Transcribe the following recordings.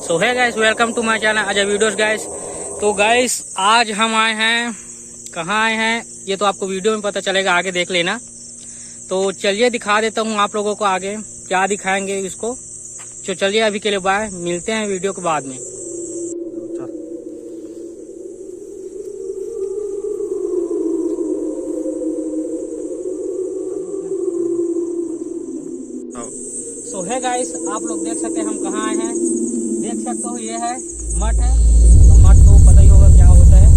सो है guys, welcome to my channel Ajay videos guys. तो guys आज हम आए हैं, कहाँ आए हैं ये तो आपको वीडियो में पता चलेगा, आगे देख लेना। तो चलिए दिखा देता हूँ आप लोगों को आगे क्या दिखाएंगे इसको। तो चलिए अभी के लिए बाय, मिलते हैं वीडियो के बाद में। सो है गाइस, आप लोग देख सकते हैं हम कहाँ आए हैं। देख सकते हो ये है मठ है। तो मठ तो पता ही होगा क्या होता है,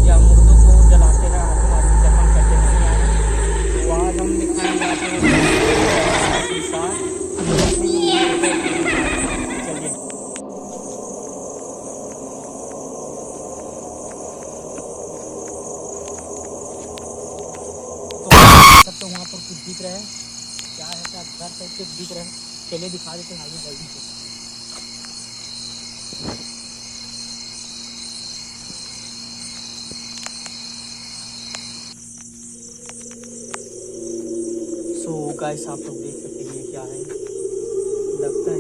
या मुर्दों को जलाते हैं, आदमी दफन करते नहीं आए। तो आज हम दिखाएंगे आपको चलिए। तो वहाँ पर कुछ दिख रहा है, क्या है, क्या घर टाइप के दिख रहे हैं। चलिए दिखा देते हैं आगे जल्दी से। सो गाइस आप लोग देख सकते हैं ये क्या है, लगता है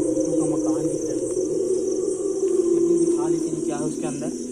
भूतों का मकान दिख रहा है। चलिए दिखा देते हैं क्या है उसके अंदर।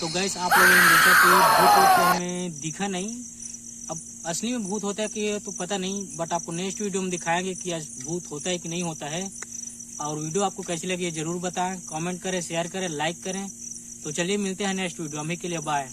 तो गैस आप लोगों ने देखा कि भूत तो हमें दिखा नहीं। अब असली में भूत होता है कि तो पता नहीं, बट आपको नेक्स्ट वीडियो में दिखाएंगे कि आज भूत होता है कि नहीं होता है। और वीडियो आपको कैसी लगी जरूर बताएं, कमेंट करें, शेयर करें, लाइक करें। तो चलिए मिलते हैं नेक्स्ट वीडियो, अभी के लिए बाय।